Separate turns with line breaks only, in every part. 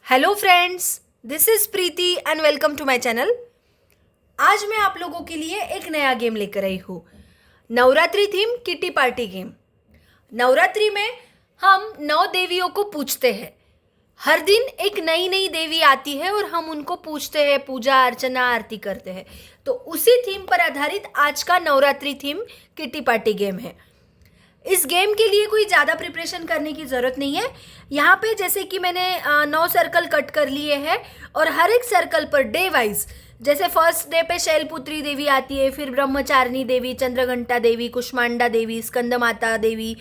Hello friends, this is Preeti and welcome to my channel. आज मैं आप लोगों के लिए एक नया गेम लेकर आई हूँ। Navratri theme kitty party game. Navratri में हम 9 देवियों को पूजते हैं। हर दिन एक नई नई देवी आती है और हम उनको पूजते हैं, पूजा अर्चना आरती करते हैं। तो उसी थीम पर आधारित आज का Navratri theme kitty party game है। इस गेम के लिए कोई ज़्यादा प्रिपरेशन करने की ज़रूरत नहीं है। यहाँ पे जैसे कि मैंने 9 सर्कल कट कर लिए हैं और हर एक सर्कल पर डे वाइज, जैसे फर्स्ट डे पे शैलपुत्री देवी आती है, फिर ब्रह्मचारिणी देवी, चंद्रघंटा देवी, कुष्मांडा देवी, स्कंदमाता देवी,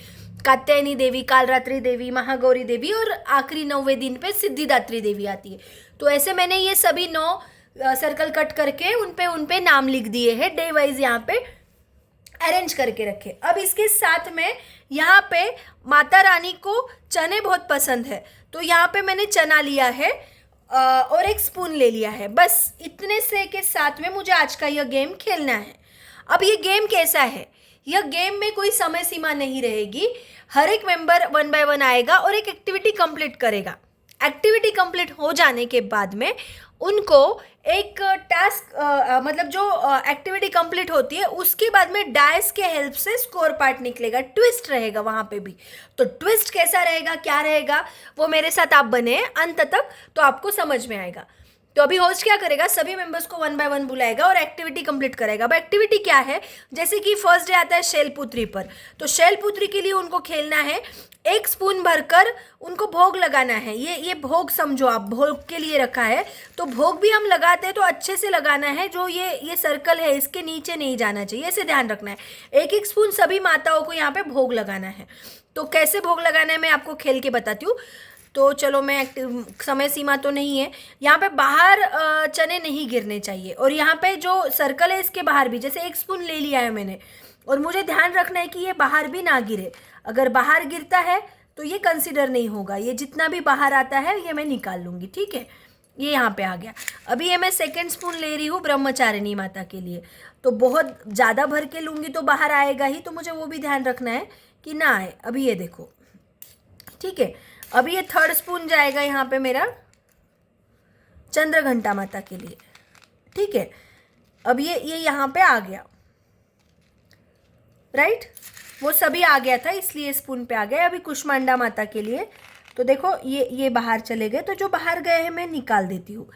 कात्यायनी देवी, कालरात्रि देवी, महागौरी देवी और आखिरी 9वें दिन पे सिद्धिदात्री देवी आती है। तो ऐसे मैंने ये सभी 9 सर्कल कट करके उन पे नाम लिख दिए हैं, डे वाइज यहाँ पे अरेंज करके रखे। अब इसके साथ में यहाँ पे माता रानी को चने बहुत पसंद है, तो यहाँ पे मैंने चना लिया है और एक स्पून ले लिया है। बस इतने से के साथ में मुझे आज का यह गेम खेलना है। अब ये गेम कैसा है? यह गेम में कोई समय सीमा नहीं रहेगी। हर एक मेंबर 1 बाय 1 आएगा और एक एक्टिविटी कंप्लीट करेगा। एक्टिविटी कंप्लीट हो जाने के बाद में उनको एक टास्क मतलब जो एक्टिविटी कंप्लीट होती है उसके बाद में डाइस के हेल्प से स्कोर पार्ट निकलेगा, ट्विस्ट रहेगा वहाँ पे भी। तो ट्विस्ट कैसा रहेगा, क्या रहेगा, वो मेरे साथ आप बने अंत तक तो आपको समझ में आएगा। तो अभी होस्ट क्या करेगा, सभी मेंबर्स को 1 बाय 1 बुलाएगा और एक्टिविटी कंप्लीट करेगा। अब एक्टिविटी क्या है, जैसे कि फर्स्ट डे आता है शैलपुत्री पर, तो शैलपुत्री के लिए उनको खेलना है। 1 स्पून भरकर उनको भोग लगाना है। ये भोग समझो आप, भोग के लिए रखा है। तो भोग भी हम लगाते हैं तो अच्छे से लगाना है। जो ये सर्कल है इसके नीचे नहीं जाना चाहिए, ऐसे ध्यान रखना है। 1-1 स्पून सभी माताओं को यहाँ पे भोग लगाना है। तो कैसे भोग लगाना है मैं आपको खेल के बताती हूँ। तो चलो, मैं समय सीमा तो नहीं है। यहाँ पे बाहर चने नहीं गिरने चाहिए और यहाँ पे जो सर्कल है इसके बाहर भी, जैसे 1 स्पून ले लिया है मैंने, और मुझे ध्यान रखना है कि ये बाहर भी ना गिरे। अगर बाहर गिरता है तो ये कंसिडर नहीं होगा। ये जितना भी बाहर आता है ये मैं निकाल लूँगी, ठीक है। ये यहाँ पे आ गया। अभी ये मैं 2nd स्पून ले रही हूँ ब्रह्मचारिणी माता के लिए। तो बहुत ज़्यादा भर के लूँगी तो बाहर आएगा ही, तो मुझे वो भी ध्यान रखना है कि ना आए। अभी ये देखो, ठीक है। अभी ये 3rd स्पून जाएगा यहाँ पे मेरा चंद्रघंटा माता के लिए, ठीक है। अब ये यहाँ पे आ गया, राइट। वो सभी आ गया था इसलिए स्पून पे आ गया। अभी कुष्मांडा माता के लिए तो देखो ये बाहर चले गए, तो जो बाहर गए हैं मैं निकाल देती हूँ,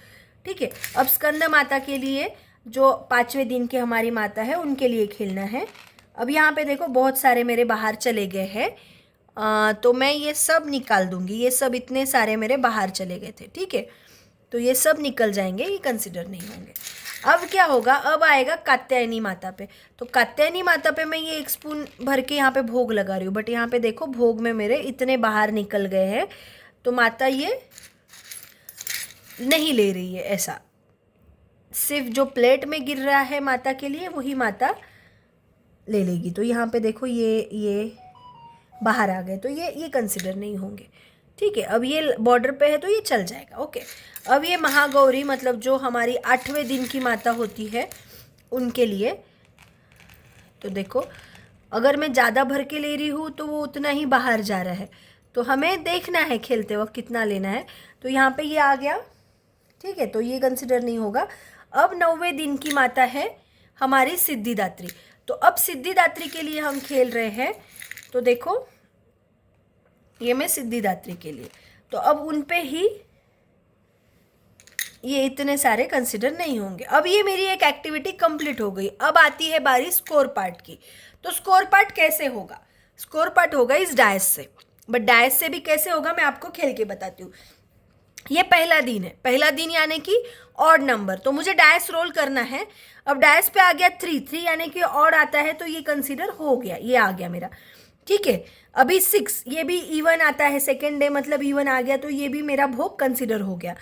ठीक है। अब स्कंद माता के लिए, जो 5वें दिन की हमारी माता है, उनके लिए खेलना है। अब यहाँ पे देखो बहुत सारे मेरे बाहर चले गए हैं, तो मैं ये सब निकाल दूंगी। ये सब इतने सारे मेरे बाहर चले गए थे, ठीक है। तो ये सब निकल जाएंगे, ये कंसिडर नहीं होंगे। अब क्या होगा, अब आएगा कात्यायनी माता पे। तो कात्यायनी माता पे मैं ये 1 स्पून भर के यहाँ पे भोग लगा रही हूँ, बट यहाँ पे देखो भोग में मेरे इतने बाहर निकल गए हैं, तो माता ये नहीं ले रही है। ऐसा सिर्फ जो प्लेट में गिर रहा है माता के लिए वही माता ले लेगी। तो यहाँ पे देखो ये बाहर आ गए, तो ये कंसिडर नहीं होंगे, ठीक है। अब ये बॉर्डर पे है तो ये चल जाएगा, ओके। अब ये महागौरी, मतलब जो हमारी 8वें दिन की माता होती है, उनके लिए तो देखो अगर मैं ज़्यादा भर के ले रही हूँ तो वो उतना ही बाहर जा रहा है। तो हमें देखना है खेलते वक्त कितना लेना है। तो यहाँ पे ये आ गया, ठीक है। तो ये कंसिडर नहीं होगा। अब 9वें दिन की माता है हमारी सिद्धिदात्री। तो अब सिद्धिदात्री के लिए हम खेल रहे हैं। तो देखो ये मैं सिद्धिदात्री के लिए, तो अब उन पे ही ये इतने सारे कंसिडर नहीं होंगे। अब ये मेरी एक एक्टिविटी कंप्लीट हो गई। अब आती है बारी स्कोर पार्ट की। तो स्कोर पार्ट कैसे होगा? स्कोर पार्ट होगा इस डायस से, बट डायस से भी कैसे होगा मैं आपको खेल के बताती हूँ। ये पहला दिन है, पहला दिन यानी कि ऑड नंबर, तो मुझे डायस रोल करना है। अब डायस पे आ गया 3 यानी कि ऑड आता है, तो ये कंसिडर हो गया, ये आ गया मेरा, ठीक है। अभी 6, ये भी इवन आता है, 2nd डे मतलब इवन आ गया, तो ये भी मेरा भोग कंसिडर हो गया।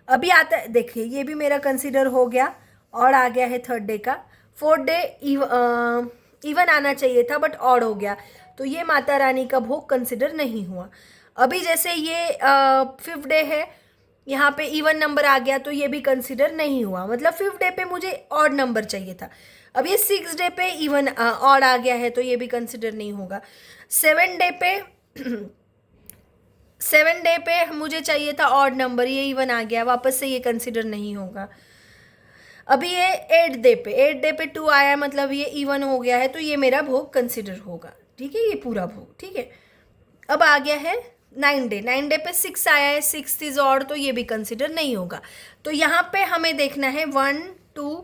अभी आता है, देखिए ये भी मेरा कंसिडर हो गया, ऑड आ गया है 3rd डे का। 4th डे इवन आना चाहिए था बट ऑड हो गया, तो ये माता रानी का भोग कंसिडर नहीं हुआ। अभी जैसे ये 5th डे है, यहाँ पे इवन नंबर आ गया, तो ये भी कंसिडर नहीं हुआ। मतलब 5th डे पे मुझे ऑड नंबर चाहिए था। अब ये 6th डे पे इवन ऑड आ गया है, तो ये भी कंसिडर नहीं होगा। 7th डे पे 7 डे पे मुझे चाहिए था ऑड नंबर, ये इवन आ गया, वापस से ये कंसिडर नहीं होगा। अभी ये 8 डे पे 2 आया, मतलब ये इवन हो गया है, तो ये मेरा भोग कंसिडर होगा। ठीक है, ये पूरा भोग। ठीक है, अब आ गया है 9 डे पे 6 आया है, 6 इज ऑड, तो ये भी कंसिडर नहीं होगा। तो यहाँ पे हमें देखना है 1 2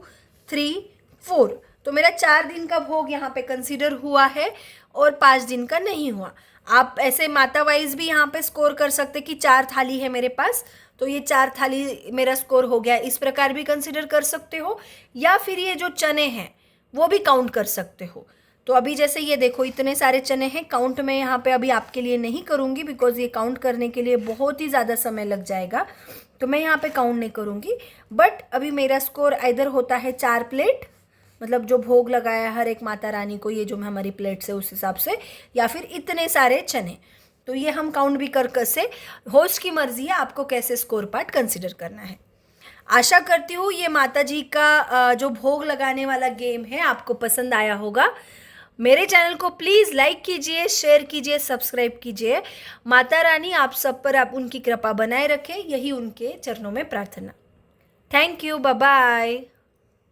3 4, तो मेरा 4 दिन का भोग यहाँ पे कंसिडर हुआ है और 5 दिन का नहीं हुआ। आप ऐसे माता वाइज भी यहाँ पे स्कोर कर सकते कि 4 थाली है मेरे पास, तो ये 4 थाली मेरा स्कोर हो गया, इस प्रकार भी कंसिडर कर सकते हो। या फिर ये जो चने हैं वो भी काउंट कर सकते हो। तो अभी जैसे ये देखो इतने सारे चने हैं, काउंट में यहाँ पे अभी आपके लिए नहीं करूँगी, बिकॉज ये काउंट करने के लिए बहुत ही ज़्यादा समय लग जाएगा, तो मैं यहाँ पे काउंट नहीं करूँगी। बट अभी मेरा स्कोर इधर होता है 4 प्लेट, मतलब जो भोग लगाया हर एक माता रानी को, ये जो हमारी प्लेट्स है उस हिसाब से, या फिर इतने सारे चने। तो ये हम काउंट भी कर से, होस्ट की मर्जी है आपको कैसे स्कोर पार्ट कंसिडर करना है। आशा करती हूँ ये माता जी का जो भोग लगाने वाला गेम है आपको पसंद आया होगा। मेरे चैनल को प्लीज़ लाइक कीजिए, शेयर कीजिए, सब्सक्राइब कीजिए। माता रानी आप सब पर आप उनकी कृपा बनाए रखें, यही उनके चरणों में प्रार्थना। Thank you, bye bye.